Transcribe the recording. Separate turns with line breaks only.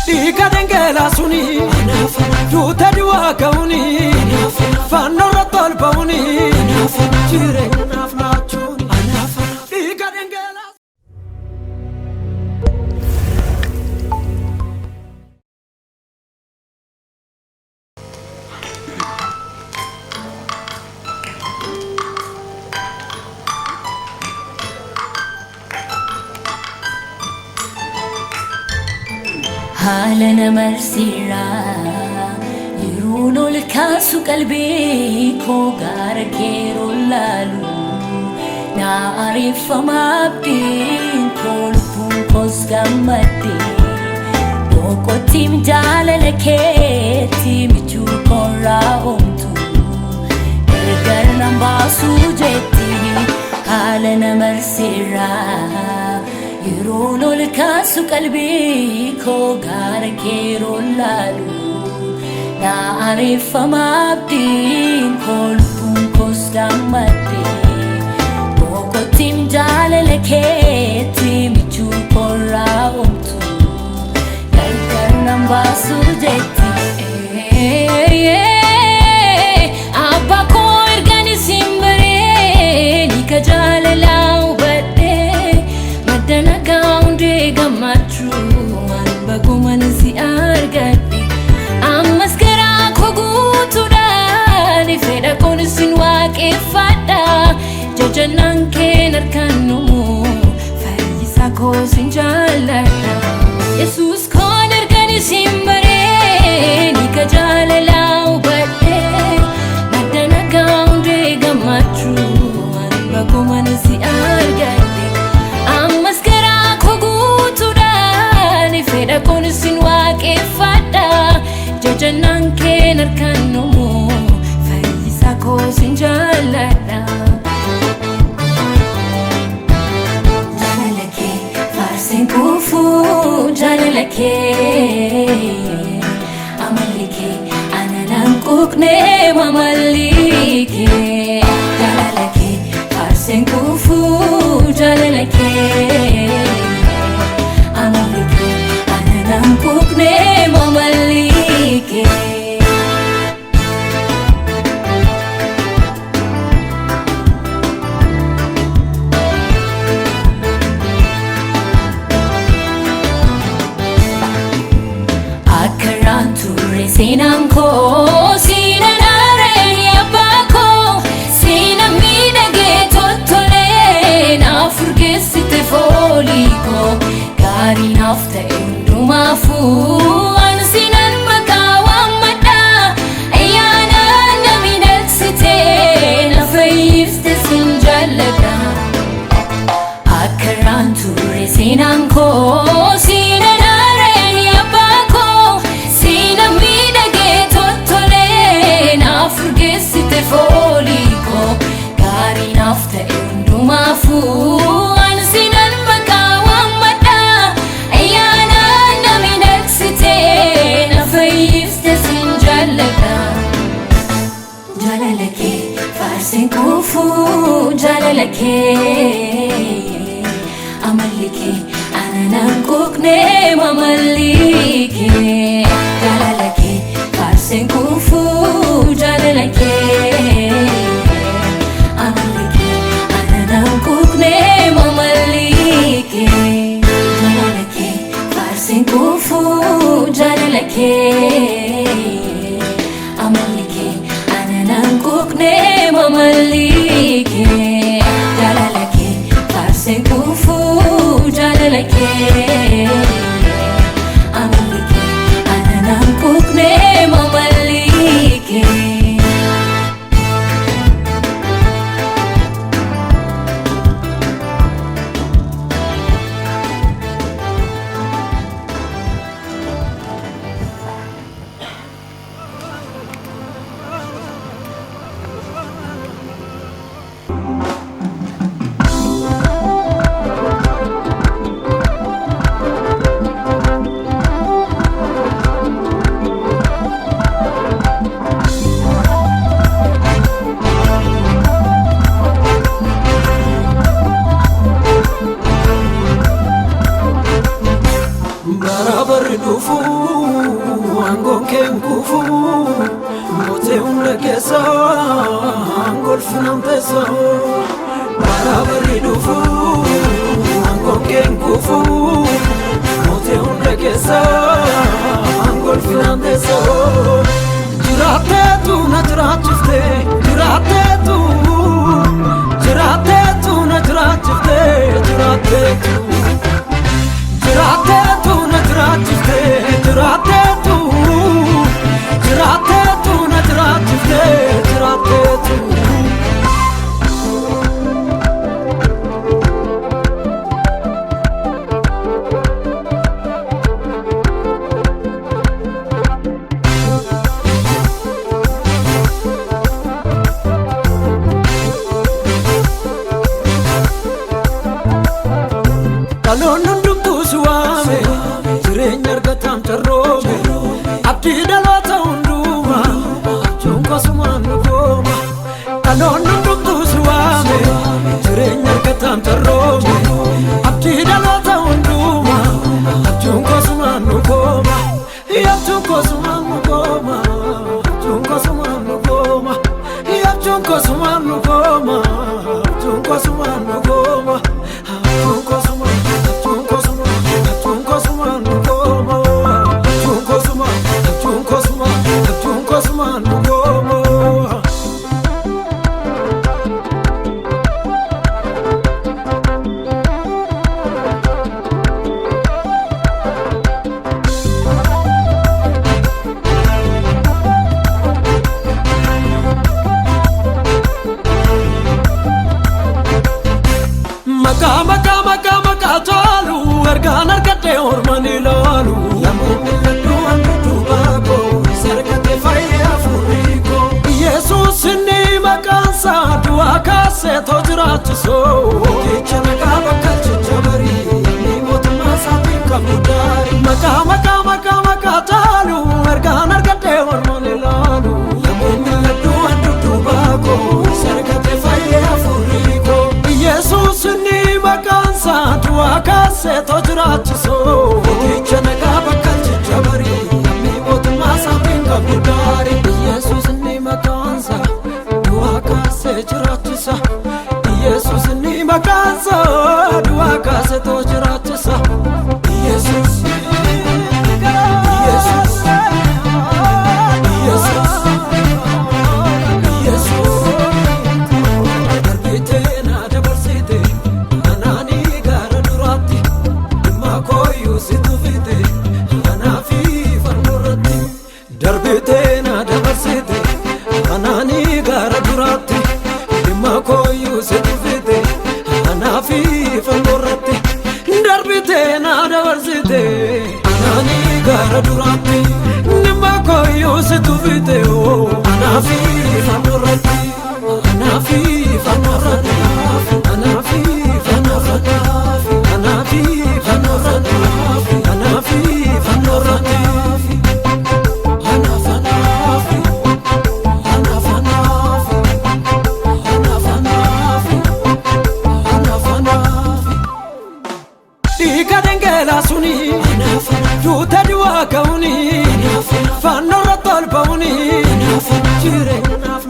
Diga dengela suni Duta diwa kauni Fanno ratol pauni Jire nafna chuni Diga dengela
هالنا مرسيرا يرونو الكاسو قلبي كوغار كيرو لالو نعرف ما بدين كل بوكوس غمدي دوكو تيم جاللكي ميجو كورا أمتو إرغر نمباسو جيتي هالنا مرسيرا يرونو الكاسو قلبي كوغار كيرو لالو نعرف ما بدين كل بوكوس غمدي دوكو تيم جاللكي ميجو كورا أمتو إرغر نمباسو جيتي أبا كو إرغاني سيمبري نيكا جاللاو Dana gaunde gamatru man baguman si argati amaskara kogutu dani feda konisin waqe fada jajanan kenar kanu fayisa ko sinjalata Jesus konar gani simbare ni kajalalaw bade madana gaunde gamatru man baguman si argati Feda konisin waqe fada jajanan kenar kanu fayisa ko sinjalata jalalake farsin kufu jalalake amalike ananan kukne mamalike jalalake farsin kufu jalalake amalike Nampukne mamalike Akaran ture sinanko sinanare abako sinamidage totole na furgesite foliko gari nafta Mafu ansinan makawamada ayana naminal site na faifte sinjalada akaran ture sinanko sinanare abako sinamidage totole na furgesite foliko gari nafta mafu ansinan makawamada ayana Jalalake farsin kufu jalalake amalike ananan kukne mamalike jalalake farsin kufu jalalake amalike ananan kukne mamalike jalalake farsin kufu jalalake amalike ananan kukne mamalike jalalake farsin kufu jalalake amalike ananan kukne mamalike
dhufu aangoon kee hin kufu mootee hunda keessa golfinaan teessa barabarri dhufu aangoon kee hin kufu mootee hunda keessa golfinaan teessa jiraateetu na jiraachifte jiraateetu jiraateetu na jiraachifte jiraateetu jiraateetu na jiraachifte jiraateetu jiraateetu na jiraachifte jiraateetu Kaloon hundumtuu si waame jireenya argataan carroome abdii dhaloota hundumaa abjuun kosumaan nu gooma. Kaloon hundumtuu si waame jireenya argataan carroome abdii dhaloota hundumaa abjuun kosumaan nu gooma. Abjuun kosumaan nu gooma abjuun kosumaan nu gooma abjuun kosumaan nu gooma abjuun kosumaan nu gooma abjuun kosumaan maka tolu ergaan argadhe orman ilaalu namoonni ladduun dubaako sargate fayyee afuriiko Yesuus inni maqaansa du'aa kaasetoo jiraachisoo jecha nagaa bakka jajjabarii inni mootummaa isaatiin qabu daarii maka tolu ergaan argadhe orman ilaalu namoonni ladduun dubaako sargate fayyee afuriiko Yesuus inni maqaansa du'aa kaasetoo jiraachisoo jecha nagaa bakka jajjabarii namni mootummaa isaatiin qabu daarii Yesuus inni maqaansa du'aa kaasee jiraachisa Yesuus inni maqaansa du'aa kaasetoo jiraachisa Yesuus darbiteena dabarsite anaanii gara duraatti dhimma kooyyuu si dhufite anaafi fannoorratti darbiteena dabarsite anaanii gara duraatti dhimma kooyyuu si dhufite anaafi fannoorratti anaafi fannoorratti anaafi fannoorratti anaafi fannoorratti anaafi fannoorratti suni duuta du'aa ka'uuni fannoorra tolba'uuni jireenyaaf